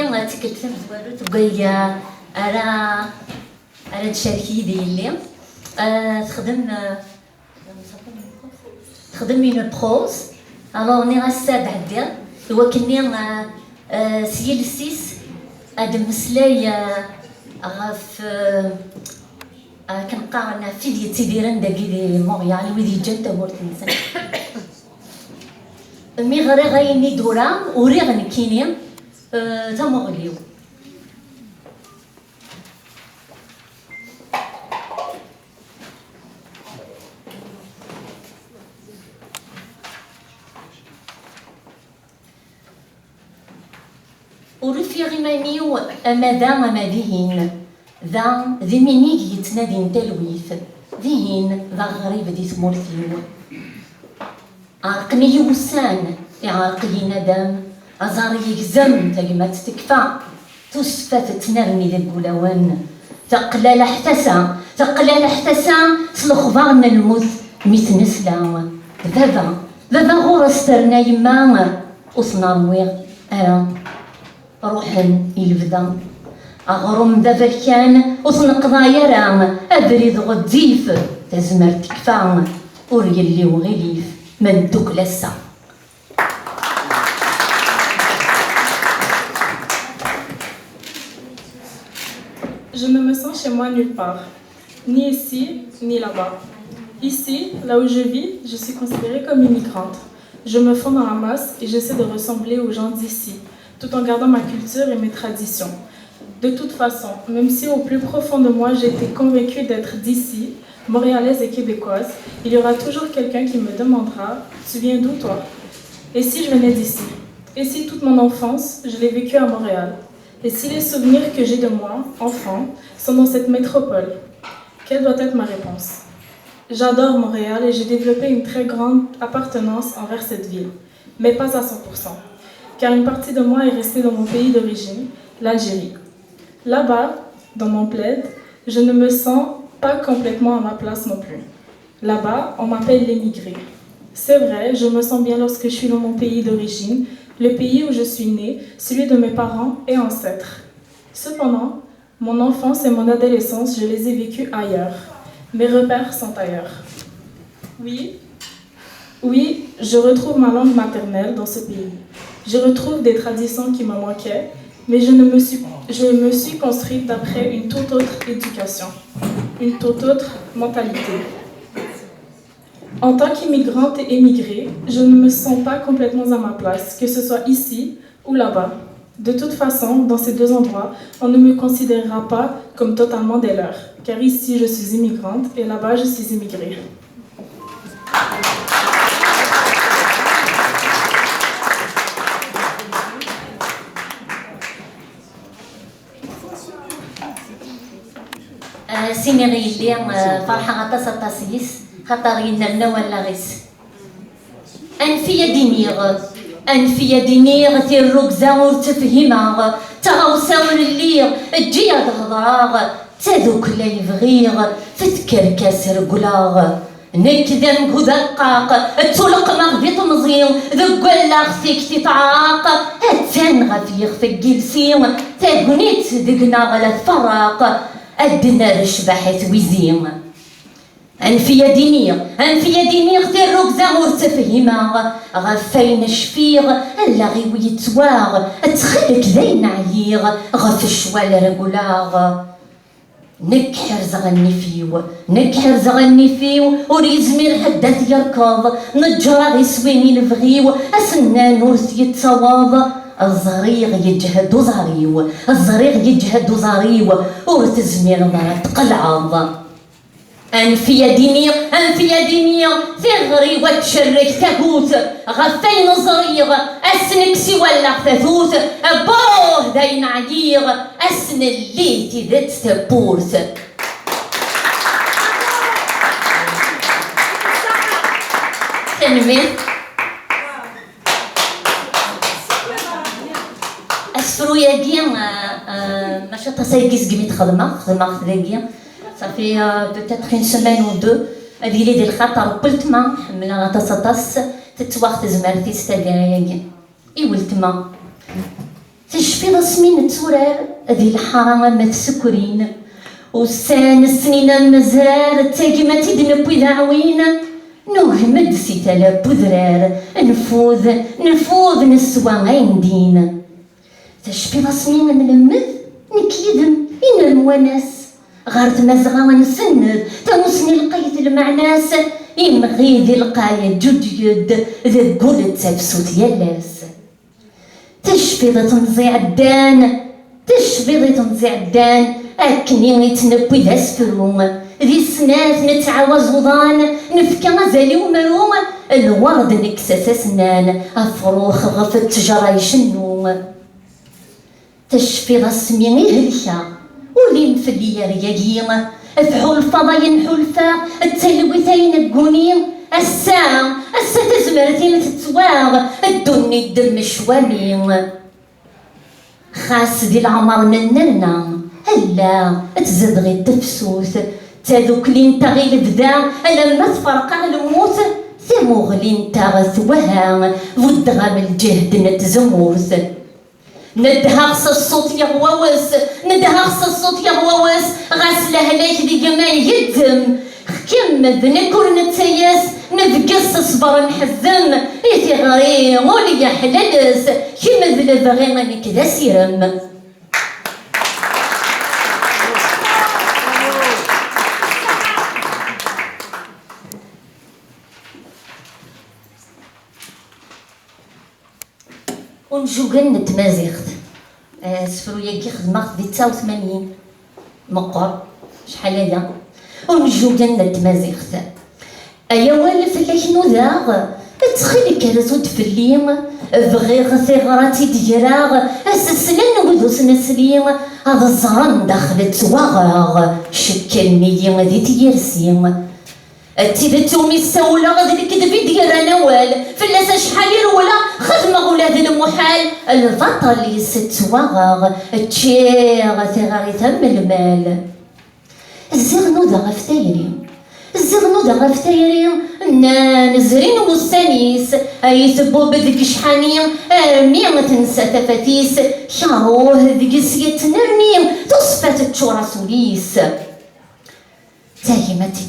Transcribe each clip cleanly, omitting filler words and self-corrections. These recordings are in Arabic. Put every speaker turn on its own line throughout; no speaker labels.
اللي تكتم زوالو تبقى على تشاركي ديالي تخدم من بروز الوغ ني غاسا بعدا هو كني سيال السيس ادم مسلاي غاف كنقارن في ديال تيديران داكي ديال مونريال ويدي جات تمورت الانسان مي غيني دورا وري غنكيني تا مغليو ورفي غيمانيو أماديهن ذا ذي منيك يتنادين تلويث ذيهن ذا غريب دي ثمورثيو عرقني يوسان يعرقي ندم أزاري يكزم تلمات تكفى تسفت تنرني ذا البولوان تقلال احتسا سلخبارنا الموت ميت نسلا ذا غورس ترنا يما وصناويغ روحن يلفدا أغرم ذا بركان وصنقضا يرام أبرد غديف تزمر تكفى وريلي وغليف من دوك لسا.
Je ne me sens chez moi nulle part, ni ici, ni là-bas. Ici, là où je vis, je suis considérée comme immigrante. Je me fonds dans la masse et j'essaie de ressembler aux gens d'ici, tout en gardant ma culture et mes traditions. De toute façon, même si au plus profond de moi j'étais convaincue d'être d'ici, montréalaise et québécoise, il y aura toujours quelqu'un qui me demandera « Tu viens d'où toi ?» Et si je venais d'ici? Et si toute mon enfance, je l'ai vécue à Montréal? Et si les souvenirs que j'ai de moi, enfant, sont dans cette métropole? Quelle doit être ma réponse? J'adore Montréal et j'ai développé une très grande appartenance envers cette ville, mais pas à 100%, car une partie de moi est restée dans mon pays d'origine, l'Algérie. Là-bas, dans mon plaid, je ne me sens pas complètement à ma place non plus. Là-bas, on m'appelle l'émigré. C'est vrai, je me sens bien lorsque je suis dans mon pays d'origine, le pays où je suis née, celui de mes parents et ancêtres. Cependant, mon enfance et mon adolescence, je les ai vécues ailleurs. Mes repères sont ailleurs. Oui, je retrouve ma langue maternelle dans ce pays. Je retrouve des traditions qui me manquaient, mais je me suis construite d'après une toute autre éducation, une toute autre mentalité. En tant qu'immigrante et émigrée, je ne me sens pas complètement à ma place, que ce soit ici ou là-bas. De toute façon, dans ces deux endroits, on ne me considérera pas comme totalement des leurs, car ici je suis immigrante et là-bas je suis immigrée.
سينيغي اللي فرحة غطاسة تاسيس خطر ينرنا ولا غيس أنفيا دينيغ تيروك زاور تفهماغ تغوصاور الليغ تجي تهضراغ تذوك لا يبغيغ فتكر كاسر قلاغ نكذا نكذقاق تولق مغبيط مزيغ ذوك ولا خفيك تتعاق هاتان غفيغ في الجلسيغ تاقنيت دقنا غلا فراق أدنا رشبحت ويزيم أنفيا دينيغ تيروك زاور تفهماغ غفين شفيغ ألا غيوي يتواغ تخلك ذين عييغ غف الشوال رقلاغ نكحر زغني فيو وريزمير حدات يركض نجرا غي سويني الفغيو أسنان ورث يتصواض الزريغ يجهد زريو ورث زمير ضرط قلعض أنفيا دينيغ ثغري وتشرك تهوت غفين زريغ أسنكسي ولا ثاثوت بوه داين عييغ أسن الليتي ذات ثبورث تنمي أسفرو ياكي ماشي تصايقيس قميت خدمة ذاكي صافي بوتيتر اون سيمين و دو هادي لي ديال الخطر قلت ما حملنا غطاس تتواخت زمرتي ستاكاياكي إيوا التما تشفي ضسمين تورار ذي الحرام تسكرين وسان السنين مزرار تاقي تدنب وذا عوين نهمد سيتالا بذرار نفوذ نسوى عندين تشفي ضسمين نلمذ نكيدم إن المونس غارت مزغا ونسند تنسني لقيت المعناس يمغي ذي القاية جد ذي قولت تفسوت يالاس تشفي ذي تنزيع الدان أكني يتنبي ذا سفروم ذي سنات نتعاوز وضان نفكا غزالي ومروم الورد نكسس اسنان أفروخ غف التجرى يشنو تشفي ضسمي هلكا ولين في اليارياجيم افحول فضاين حلفا التلوثين القونيم الساعة تزمرتين تتواغ الدني الدم شواليم خاص دي العمر نننا هلا تزد غي التفسوس تذوك لين تغي البدا لما تفرقع الموت ثموغ لين تغث وها ودغم الجهد نتزموث ندهغس الصوت يغواوس غاس لهلاك دي جمال يدم كم ذنكر نتياس نفقص صبر نحزم يتي غريم ولي حلالس كم ذل بغي كذا سيرم ونجوغن نتمازيغت سفرو ياكي خدمت دي 89 مقر شحال هذا ونجوغن نتمازيغت ايا والف اللي شنو ذاغ تخيلك رزود في الليم بغيغ ثغراتي ديراغ اسسلن ودوس نسليم هذا الزرن دخلت وغاغ شكلني ذي تيرسيم تيبتومي السولة غادي الكذب ديال نوال فلاس شحال الولا خدمة ولاد المحال البطل يست وغاغ تشيغ ثغري ثم المال الزغنو ذا غف تايريم نزرين والسانيس يثبو بدك شحانيم ارميم تنسى تفاتيس شعروه ذيك سيت نرميم تصفات تشورا سوليس تايمتي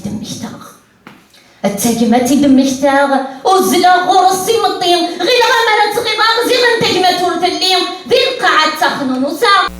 دم يختار وزلا غرسي مطيم غير غمرت غير غزي غنتاجمة تورت الليم ذي القاعة تخنون وسا